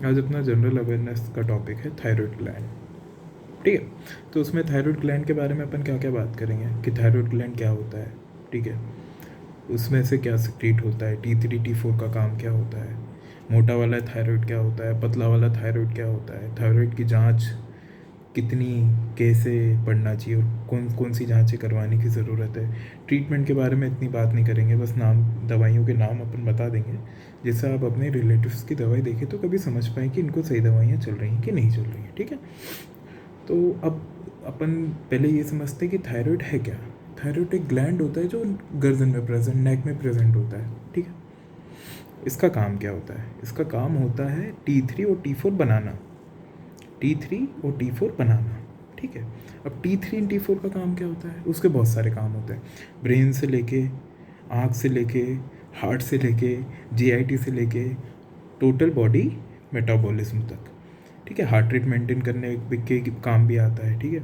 आज अपना general awareness का टॉपिक है थायराइड ग्लैंड। ठीक है, तो उसमें थायराइड ग्लैंड के बारे में अपन क्या क्या बात करेंगे कि थायराइड ग्लैंड क्या होता है। ठीक है, उसमें से क्या सिक्रीट होता है, T3 T4 का काम क्या होता है, मोटा वाला थायराइड क्या होता है, पतला वाला थायराइड क्या होता है, थायराइड की जांच कितनी कैसे पढ़ना चाहिए और कौन कौन सी जांचें करवाने की ज़रूरत है। ट्रीटमेंट के बारे में इतनी बात नहीं करेंगे, बस नाम दवाइयों के नाम अपन बता देंगे, जिससे आप अपने रिलेटिव्स की दवाई देखें तो कभी समझ पाएँ कि इनको सही दवाइयाँ चल रही हैं कि नहीं चल रही हैं। ठीक है, तो अब अपन पहले ये समझते हैं कि थायराइड है क्या। थायराइड एक ग्लैंड होता है जो गर्दन में प्रेजेंट, नेक में प्रेजेंट होता है। ठीक है, इसका काम क्या होता है, इसका काम होता है T3 और T4 बनाना, T3 और T4 बनाना। ठीक है, अब T3 और T4 का काम क्या होता है, उसके बहुत सारे काम होते हैं, ब्रेन से लेके, आँख से लेके, हार्ट से लेके, GIT से लेके टोटल बॉडी मेटाबॉलिज्म तक। ठीक है, हार्ट रेट मेंटेन करने के काम भी आता है। ठीक है,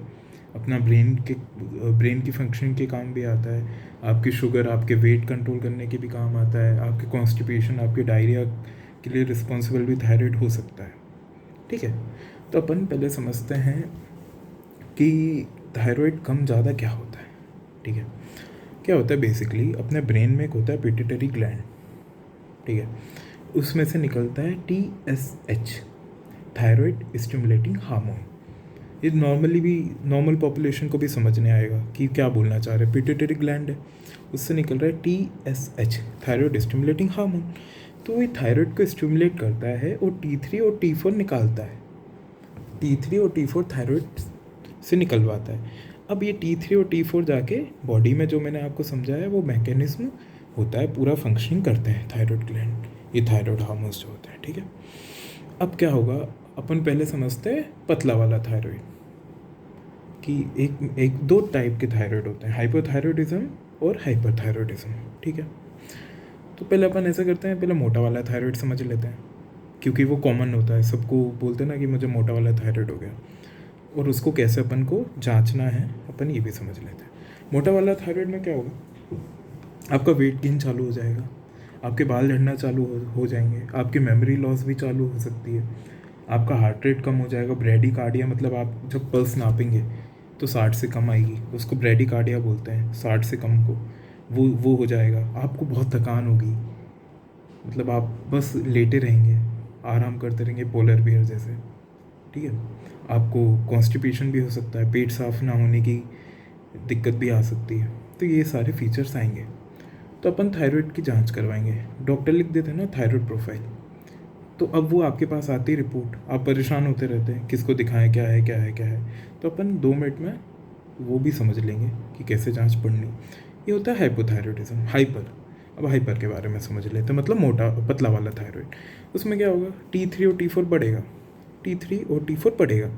अपना ब्रेन की फंक्शनिंग के काम भी आता है, आपकी शुगर, आपके वेट कंट्रोल करने के भी काम आता है, आपके कॉन्स्टिपेशन, आपके डायरिया के लिए रिस्पॉन्सिबल भी थायराइड हो सकता है। ठीक है, तो अपन पहले समझते हैं कि थायराइड कम ज़्यादा क्या होता है। ठीक है, क्या होता है बेसिकली अपने ब्रेन में एक होता है पिट्यूटरी ग्लैंड। ठीक है, उसमें से निकलता है TSH, थायराइड स्टिमुलेटिंग हार्मोन। ये नॉर्मली भी नॉर्मल पॉपुलेशन को भी समझने आएगा कि क्या बोलना चाह रहे हैं। पिट्यूटरी ग्लैंड है, उससे निकल रहा है TSH, थायराइड स्टिमुलेटिंग हार्मोन। तो ये थायराइड को स्टिमुलेट करता है और T3 और T4 निकालता है, T3 और T4 थायराइड से निकलवाता है। अब ये T3 और T4 जाके बॉडी में, जो मैंने आपको समझाया वो मैकेनिज्म होता है, पूरा फंक्शनिंग करते हैं थायराइड ग्लैंड, ये थायराइड हार्मोन्स जो होते हैं। ठीक है, अब क्या होगा, अपन पहले समझते हैं पतला वाला थायराइड कि एक दो टाइप के थायराइड होते हैं, हाइपोथायरॉयडिज्म और हाइपरथायरॉयडिज्म। ठीक है, तो पहले अपन ऐसा करते हैं, पहले मोटा वाला थायराइड समझ लेते हैं, क्योंकि वो कॉमन होता है, सबको बोलते हैं ना कि मुझे मोटा वाला थायराइड हो गया, और उसको कैसे अपन को जांचना है अपन ये भी समझ लेते हैं। मोटा वाला थायराइड में क्या होगा, आपका वेट गेन चालू हो जाएगा, आपके बाल झड़ना चालू हो जाएंगे, आपकी मेमोरी लॉस भी चालू हो सकती है, आपका हार्ट रेट कम हो जाएगा, ब्रेडिकार्डिया, मतलब आप जब पल्स नापेंगे तो 60 से कम आएगी, उसको ब्रेडिकार्डिया बोलते हैं, 60 से कम को वो हो जाएगा। आपको बहुत थकान होगी, मतलब आप बस लेटे रहेंगे, आराम करते रहेंगे पोलर बियर जैसे। ठीक है, आपको कॉन्स्टिपेशन भी हो सकता है, पेट साफ ना होने की दिक्कत भी आ सकती है। तो ये सारे फीचर्स आएंगे, तो अपन थायराइड की जांच करवाएंगे, डॉक्टर लिख देते हैं ना थायराइड प्रोफाइल। तो अब वो आपके पास आती रिपोर्ट, आप परेशान होते रहते हैं किसको दिखाएं, क्या है क्या है क्या है, तो अपन 2 मिनट में वो भी समझ लेंगे कि कैसे जांच पड़नी। ये होता है हाइपोथायरॉयडिज्म। हाइपर, अब हाइपर के बारे में समझ लेते हैं, मतलब मोटा पतला वाला थायराइड। उसमें क्या होगा, T3 और T4 बढ़ेगा, T3 और T4 बढ़ेगा,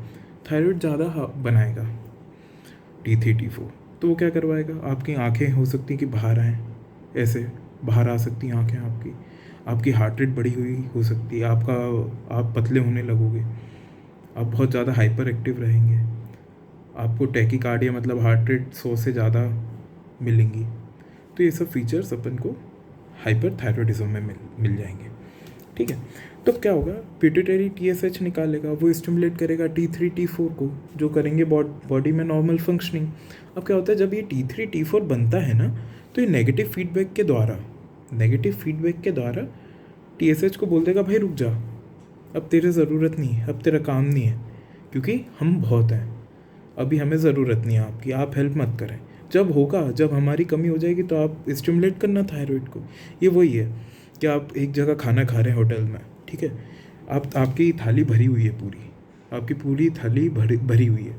थायराइड ज़्यादा बनाएगा T3 T4। तो वो क्या करवाएगा, आपकी आंखें हो सकती हैं कि बाहर आएँ, ऐसे बाहर आ सकती हैं आंखें आपकी, आपकी हार्ट रेट बढ़ी हुई हो सकती है, आप पतले होने लगोगे, आप बहुत ज़्यादा हाइपर एक्टिव रहेंगे, आपको टैकीकार्डिया मतलब हार्ट रेट 100 से ज़्यादा मिलेंगी। तो ये सब फीचर्स अपन को हाइपरथायरॉयडिज्म में मिल जाएंगे। ठीक है, तो क्या होगा, पिट्यूटरी TSH निकालेगा, वो स्टिमुलेट करेगा T3 T4 को, जो करेंगे बॉडी में नॉर्मल फंक्शनिंग। अब क्या होता है, जब ये T3 T4 बनता है ना, तो ये नेगेटिव फीडबैक के द्वारा TSH को बोल देगा भाई रुक जा, अब तेरे ज़रूरत नहीं है, अब तेरा काम नहीं है, क्योंकि हम बहुत हैं, अभी हमें ज़रूरत नहीं है आपकी, आप हेल्प मत करें। जब होगा, जब हमारी कमी हो जाएगी तो आप स्टिमुलेट करना थायराइड को। ये वही है कि आप एक जगह खाना खा रहे हैं होटल में, ठीक है, आपकी थाली भरी हुई है पूरी, आपकी पूरी थाली भरी हुई है,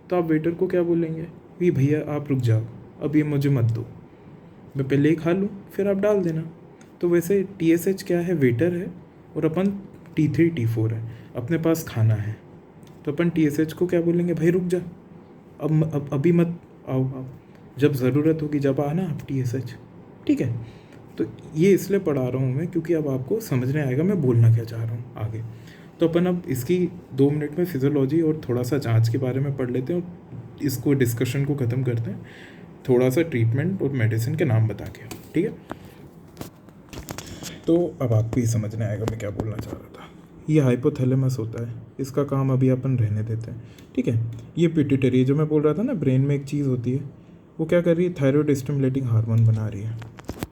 तो आप वेटर को क्या बोलेंगे, कि भैया आप रुक जाओ, अब ये मुझे मत दो, मैं पहले ही खा लूँ फिर आप डाल देना। तो वैसे TSH क्या है, वेटर है, और अपन T3 T4 है, अपने पास खाना है, तो अपन TSH को क्या बोलेंगे, भाई रुक जा, अब अभी मत आओ, जब ज़रूरत होगी जब आना आप TSH। ठीक है, तो ये इसलिए पढ़ा रहा हूँ मैं क्योंकि अब आपको समझने आएगा मैं बोलना क्या चाह रहा हूँ आगे। तो अपन अब इसकी 2 मिनट में फिजियोलॉजी और थोड़ा सा जांच के बारे में पढ़ लेते हैं और इसको डिस्कशन को ख़त्म करते हैं, थोड़ा सा ट्रीटमेंट और मेडिसिन के नाम बता के। ठीक है, तो अब आपको ये समझने आएगा मैं क्या बोलना चाह रहा था। ये हाइपोथैलेमस होता है, इसका काम अभी अपन रहने देते हैं, ठीक है। ये पिट्यूटरी जो मैं बोल रहा था ना, ब्रेन में एक चीज़ होती है, वो क्या कर रही है, थायराइड स्टिमुलेटिंग हार्मोन बना रही है,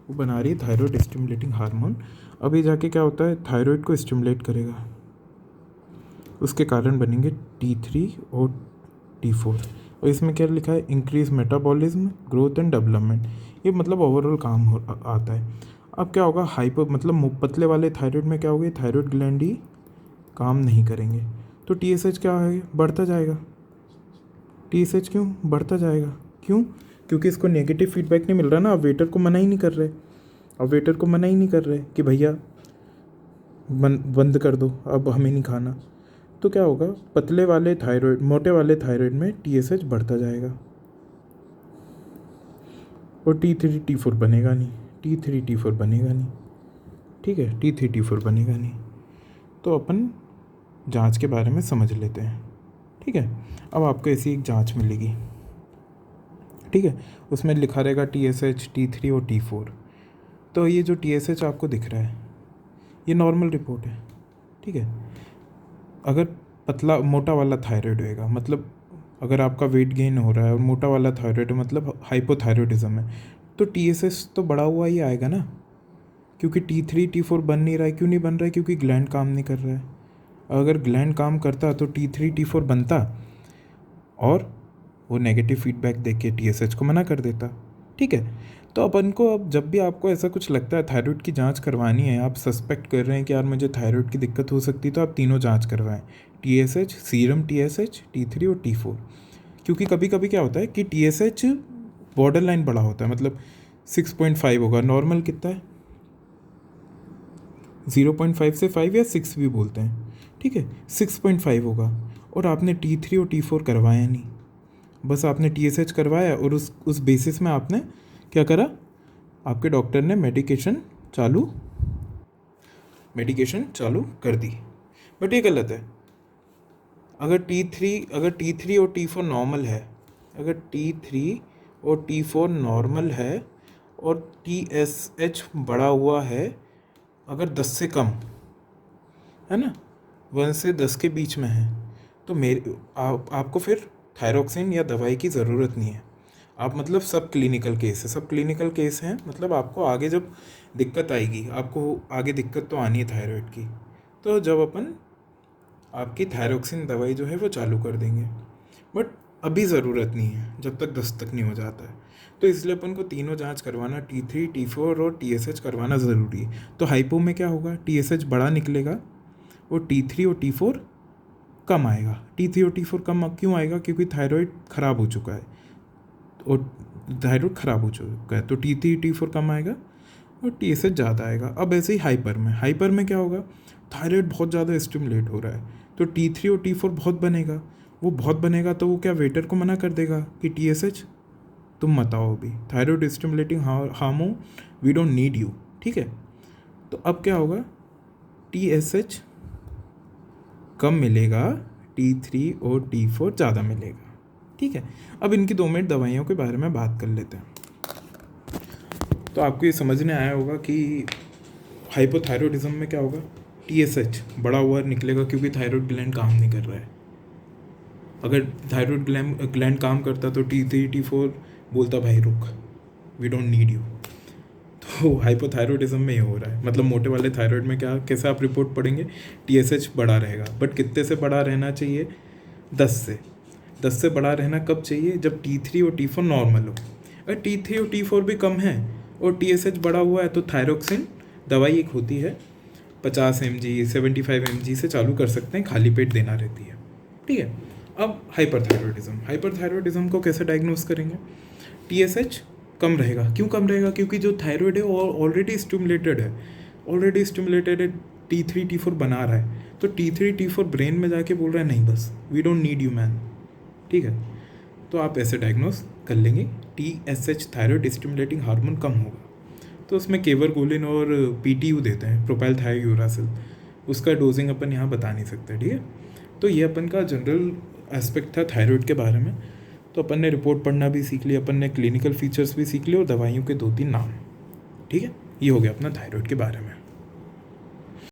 वो बना रही है थायराइड स्टिमुलेटिंग हार्मोन। अभी जाके क्या होता है, थायराइड को स्टिमुलेट करेगा, उसके कारण बनेंगे T3 और T4। और इसमें क्या लिखा है, increase metabolism, growth and development, ये मतलब ओवरऑल काम हो आता है। अब क्या होगा, हाइपर मतलब पतले वाले थायराइड में क्या होगा, थायराइड ग्लैंड ही काम नहीं करेंगे, तो TSH क्या है, बढ़ता जाएगा। TSH क्यों बढ़ता जाएगा, क्यों, क्योंकि इसको नेगेटिव फीडबैक नहीं मिल रहा ना, अब वेटर को मना ही नहीं कर रहे, अब वेटर को मना ही नहीं कर रहे कि भैया बंद कर दो, अब हमें नहीं खाना। तो क्या होगा, पतले वाले थायराइड, मोटे वाले थायराइड में TSH बढ़ता जाएगा और T3 T4 बनेगा नहीं, T3 T4 बनेगा नहीं, ठीक है, T3 T4 बनेगा नहीं। तो अपन जांच के बारे में समझ लेते हैं, ठीक है। अब आपको ऐसी एक जांच मिलेगी, ठीक है, उसमें लिखा रहेगा TSH, T3 और T4। तो ये जो TSH आपको दिख रहा है, ये नॉर्मल रिपोर्ट है, ठीक है। अगर पतला मोटा वाला थायराइड होएगा, मतलब अगर आपका वेट गेन हो रहा है और मोटा वाला थायराइड मतलब हाइपोथायरॉयडिज्म है, तो TSH तो बढ़ा हुआ ही आएगा ना, क्योंकि T3 T4 बन नहीं रहा है। क्यों नहीं बन रहा है, क्योंकि ग्लैंड काम नहीं कर रहा है। अगर ग्लैंड काम करता तो T3 T4 बनता और वो नेगेटिव फीडबैक देख के TSH को मना कर देता, ठीक है। तो अपन को अब जब भी आपको ऐसा कुछ लगता है थायराइड की जांच करवानी है, आप सस्पेक्ट कर रहे हैं कि यार मुझे थायराइड की दिक्कत हो सकती है, तो आप तीनों जांच करवाएं, TSH, सीरम TSH, T3 और T4। क्योंकि कभी कभी क्या होता है कि TSH बॉर्डर लाइन बड़ा होता है, मतलब 6.5 होगा, नॉर्मल कितना है 0.5 से 5 या 6 भी बोलते हैं, ठीक है, 6.5 होगा, और आपने T3 और T4 करवाया नहीं, बस आपने TSH करवाया और उस बेसिस में आपने क्या करा, आपके डॉक्टर ने मेडिकेशन चालू कर दी, बट ये गलत है। अगर T3 और T4 नॉर्मल है, अगर T3 और T4 नॉर्मल है और TSH बढ़ा हुआ है, अगर 10 से कम है ना, 1 से 10 के बीच में है, तो आपको फिर थायरोक्सिन या दवाई की ज़रूरत नहीं है। आप मतलब सब क्लिनिकल केस हैं, मतलब आपको आगे जब दिक्कत आएगी, आपको आगे दिक्कत तो आनी है थायराइड की, तो जब अपन आपकी थायरोक्सिन दवाई जो है वो चालू कर देंगे, बट अभी ज़रूरत नहीं है जब तक 10 तक नहीं हो जाता है। तो इसलिए अपन को तीनों जांच करवाना, T3 T4 और TSH करवाना ज़रूरी है। तो हाइपो में क्या होगा, TSH बड़ा निकलेगा और T3 और T4 कम आएगा। T3 और T4 कम क्यों आएगा, क्योंकि थायराइड ख़राब हो चुका है, तो T3 T4 कम आएगा और TSH ज़्यादा आएगा। अब ऐसे ही हाइपर में क्या होगा, थायराइड बहुत ज़्यादा स्टिमुलेट हो रहा है, तो T3 और T4 बहुत बनेगा, तो वो क्या वेटर को मना कर देगा कि TSH तुम मत आओ, अभी thyroid stimulating hormone we don't need you, ठीक है। तो अब क्या होगा, TSH कम मिलेगा, T3 और T4 ज़्यादा मिलेगा, ठीक है। अब इनकी 2 मिनट दवाइयों के बारे में बात कर लेते हैं। तो आपको ये समझने आया होगा कि हाइपोथायरॉयडिज्म में क्या होगा, TSH बड़ा हुआ निकलेगा क्योंकि थायराइड ग्लैंड काम नहीं कर रहा है। अगर थायराइड ग्लैंड काम करता तो T3 T4 बोलता भाई रुक, वी डोंट नीड यू। तो हाइपोथायरॉयडिज्म में ये हो रहा है, मतलब मोटे वाले थायराइड में क्या, कैसे आप रिपोर्ट पढ़ेंगे, TSH बड़ा रहेगा, बट कितने से बड़ा रहना चाहिए, 10 से बड़ा रहना कब चाहिए, जब T3 और T4 नॉर्मल हो। अगर T3 और T4 भी कम है और TSH बड़ा हुआ है, तो थायरोक्सिन दवाई एक होती है 50 mg 75 mg से चालू कर सकते हैं, खाली पेट देना रहती है, ठीक है। अब हाइपरथायरॉयडिज्म को कैसे डायग्नोस करेंगे, TSH कम रहेगा, क्यों कम रहेगा, क्योंकि जो थायराइड है वो ऑलरेडी स्टिमुलेटेड है, T3 T4 बना रहा है, तो T3 T4 ब्रेन में जाके बोल रहा है नहीं बस we don't need you man, ठीक है। तो आप ऐसे डायग्नोस कर लेंगे, TSH थायराइड स्टिमुलेटिंग हार्मोन कम होगा, तो उसमें केवरगोलिन और PTU देते हैं, प्रोपाइल थायोयूरासिल, उसका डोजिंग अपन यहाँ बता नहीं सकते, ठीक है। तो ये अपन का जनरल एस्पेक्ट था थायराइड के बारे में। तो अपन ने रिपोर्ट पढ़ना भी सीख लिया, अपन ने क्लिनिकल फीचर्स भी सीख लिए और दवाइयों के 2-3 नाम, ठीक है। ये हो गया अपना थायराइड के बारे में।